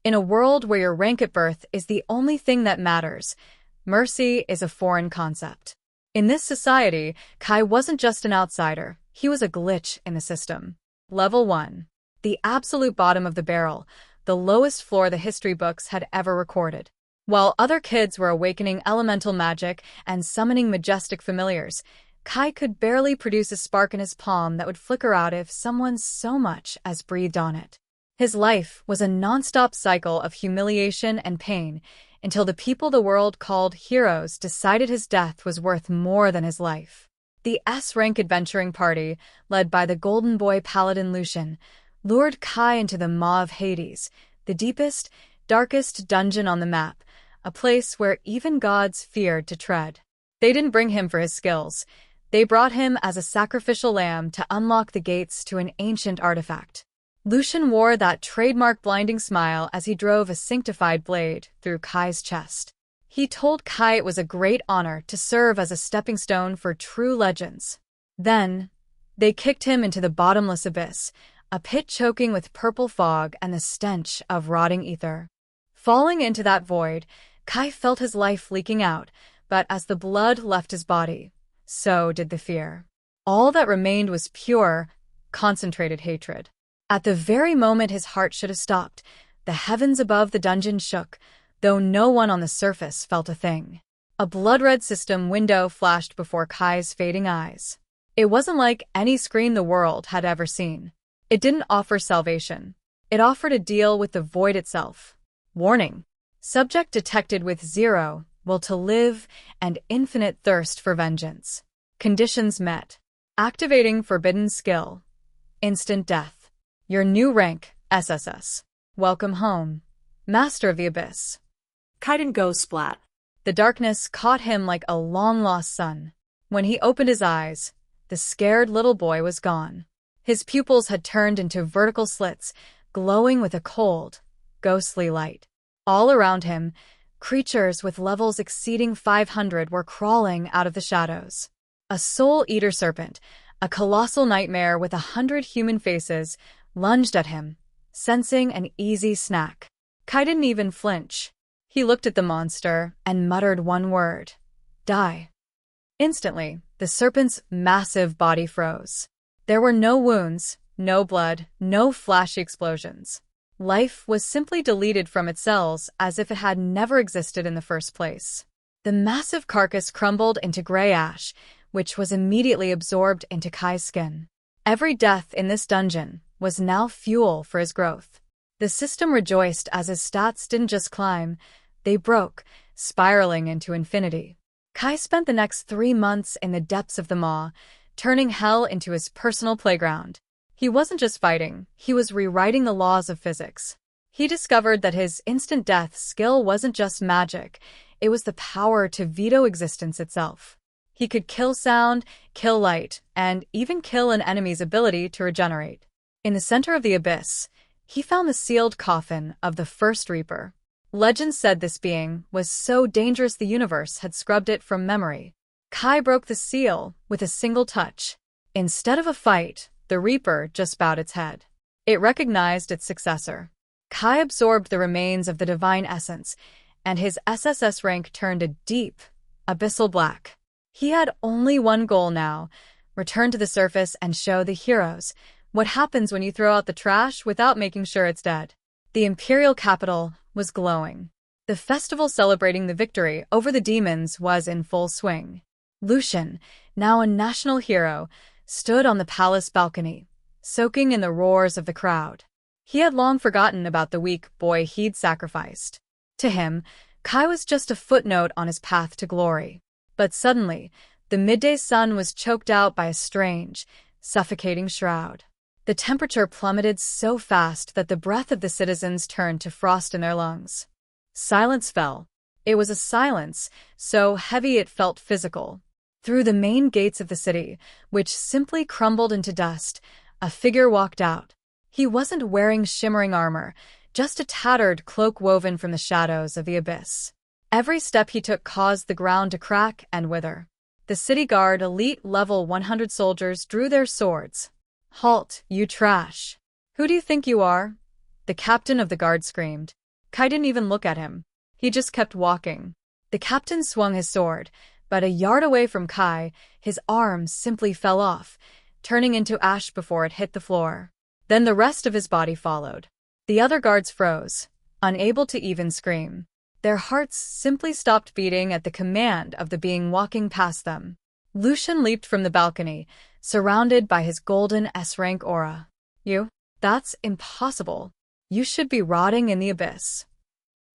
In a world where your rank at birth is the only thing that matters, mercy is a foreign concept. In this society, Kai wasn't just an outsider, he was a glitch in the system. Level 1. The absolute bottom of the barrel, the lowest floor the history books had ever recorded. While other kids were awakening elemental magic and summoning majestic familiars, Kai could barely produce a spark in his palm that would flicker out if someone so much as breathed on it. His life was a non-stop cycle of humiliation and pain until the people the world called heroes decided his death was worth more than his life. The S-rank adventuring party, led by the golden boy paladin Lucian, lured Kai into the Maw of Hades, the deepest, darkest dungeon on the map, a place where even gods feared to tread. They didn't bring him for his skills. They brought him as a sacrificial lamb to unlock the gates to an ancient artifact. Lucian wore that trademark blinding smile as he drove a sanctified blade through Kai's chest. He told Kai it was a great honor to serve as a stepping stone for true legends. Then, they kicked him into the bottomless abyss, a pit choking with purple fog and the stench of rotting ether. Falling into that void, Kai felt his life leaking out, but as the blood left his body, so did the fear. All that remained was pure, concentrated hatred. At the very moment his heart should have stopped, the heavens above the dungeon shook, though no one on the surface felt a thing. A blood-red system window flashed before Kai's fading eyes. It wasn't like any screen the world had ever seen. It didn't offer salvation. It offered a deal with the void itself. Warning: subject detected with 0 will to live and infinite thirst for vengeance. Conditions met. Activating forbidden skill. Instant death. Your new rank, SSS. Welcome home, Master of the Abyss. Kai didn't go splat. The darkness caught him like a long-lost sun. When he opened his eyes, the scared little boy was gone. His pupils had turned into vertical slits, glowing with a cold, ghostly light. All around him, creatures with levels exceeding 500 were crawling out of the shadows. A soul-eater serpent, a colossal nightmare with 100 human faces, lunged at him, sensing an easy snack. Kai didn't even flinch. He looked at the monster and muttered one word: die. Instantly, the serpent's massive body froze. There were no wounds, no blood, no flashy explosions. Life was simply deleted from its cells as if it had never existed in the first place. The massive carcass crumbled into gray ash, which was immediately absorbed into Kai's skin. Every death in this dungeon was now fuel for his growth. The system rejoiced as his stats didn't just climb, they broke, spiraling into infinity. Kai spent the next 3 months in the depths of the Maw, turning hell into his personal playground. He wasn't just fighting, he was rewriting the laws of physics. He discovered that his instant death skill wasn't just magic, it was the power to veto existence itself. He could kill sound, kill light, and even kill an enemy's ability to regenerate. In the center of the abyss, he found the sealed coffin of the first Reaper. Legend said this being was so dangerous the universe had scrubbed it from memory. Kai broke the seal with a single touch. Instead of a fight, the Reaper just bowed its head. It recognized its successor. Kai absorbed the remains of the divine essence, and his SSS rank turned a deep, abyssal black. He had only one goal now: return to the surface and show the heroes what happens when you throw out the trash without making sure it's dead. The imperial capital was glowing. The festival celebrating the victory over the demons was in full swing. Lucian, now a national hero, stood on the palace balcony, soaking in the roars of the crowd. He had long forgotten about the weak boy he'd sacrificed. To him, Kai was just a footnote on his path to glory. But suddenly, the midday sun was choked out by a strange, suffocating shroud. The temperature plummeted so fast that the breath of the citizens turned to frost in their lungs. Silence fell. It was a silence so heavy it felt physical. Through the main gates of the city, which simply crumbled into dust, a figure walked out. He wasn't wearing shimmering armor, just a tattered cloak woven from the shadows of the abyss. Every step he took caused the ground to crack and wither. The city guard, elite level 100 soldiers, drew their swords. "Halt, you trash! Who do you think you are?" the captain of the guard screamed. Kai didn't even look at him. He just kept walking. The captain swung his sword, but a yard away from Kai, his arm simply fell off, turning into ash before it hit the floor. Then the rest of his body followed. The other guards froze, unable to even scream. Their hearts simply stopped beating at the command of the being walking past them. Lucian leaped from the balcony, surrounded by his golden S-rank aura. You? That's impossible. You should be rotting in the abyss.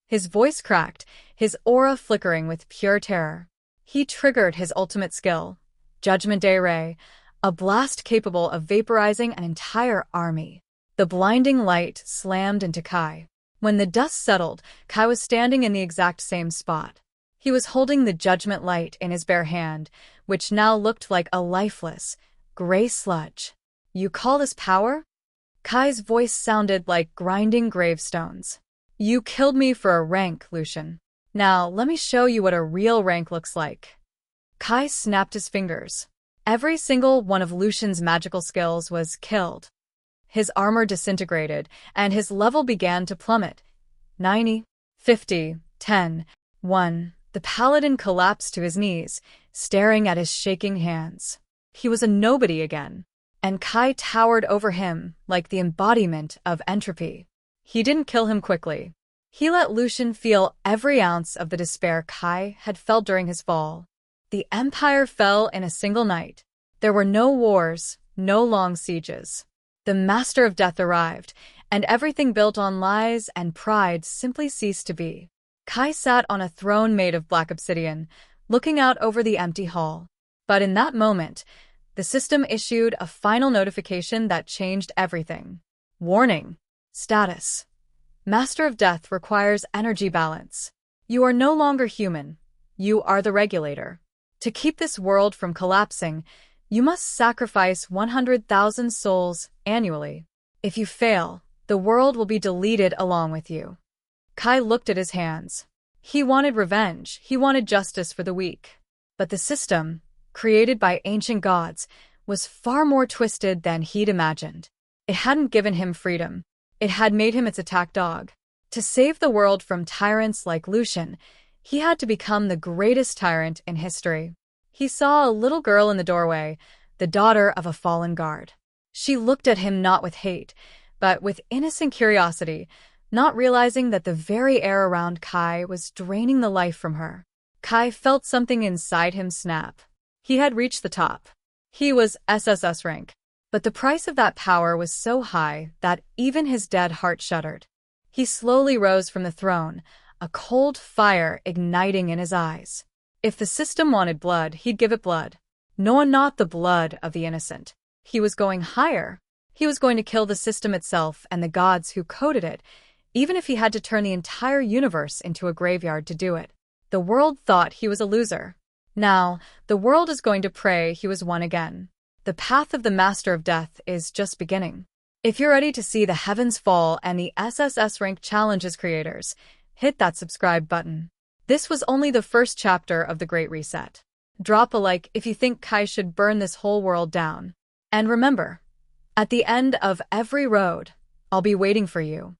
His voice cracked, his aura flickering with pure terror. He triggered his ultimate skill, Judgment Day Ray, a blast capable of vaporizing an entire army. The blinding light slammed into Kai. When the dust settled, Kai was standing in the exact same spot. He was holding the judgment light in his bare hand, which now looked like a lifeless, gray sludge. You call this power? Kai's voice sounded like grinding gravestones. You killed me for a rank, Lucian. Now, let me show you what a real rank looks like. Kai snapped his fingers. Every single one of Lucian's magical skills was killed. His armor disintegrated, and his level began to plummet. 90, 50, 10, 1. The paladin collapsed to his knees, staring at his shaking hands. He was a nobody again, and Kai towered over him like the embodiment of entropy. He didn't kill him quickly. He let Lucian feel every ounce of the despair Kai had felt during his fall. The empire fell in a single night. There were no wars, no long sieges. The Master of Death arrived, and everything built on lies and pride simply ceased to be. Kai sat on a throne made of black obsidian, looking out over the empty hall. But in that moment, the system issued a final notification that changed everything. Warning. Status. Master of Death requires energy balance. You are no longer human. You are the regulator. To keep this world from collapsing, you must sacrifice 100,000 souls annually. If you fail, the world will be deleted along with you. Kai looked at his hands. He wanted revenge. He wanted justice for the weak. But the system, created by ancient gods, was far more twisted than he'd imagined. It hadn't given him freedom. It had made him its attack dog. To save the world from tyrants like Lucian, he had to become the greatest tyrant in history. He saw a little girl in the doorway, the daughter of a fallen guard. She looked at him not with hate, but with innocent curiosity, not realizing that the very air around Kai was draining the life from her. Kai felt something inside him snap. He had reached the top. He was SSS rank. But the price of that power was so high that even his dead heart shuddered. He slowly rose from the throne, a cold fire igniting in his eyes. If the system wanted blood, he'd give it blood. No, not the blood of the innocent. He was going higher. He was going to kill the system itself and the gods who coded it, even if he had to turn the entire universe into a graveyard to do it. The world thought he was a loser. Now, the world is going to pray he was one again. The path of the Master of Death is just beginning. If you're ready to see the heavens fall and the SSS rank challenges creators, hit that subscribe button. This was only the first chapter of the Great Reset. Drop a like if you think Kai should burn this whole world down. And remember, at the end of every road, I'll be waiting for you.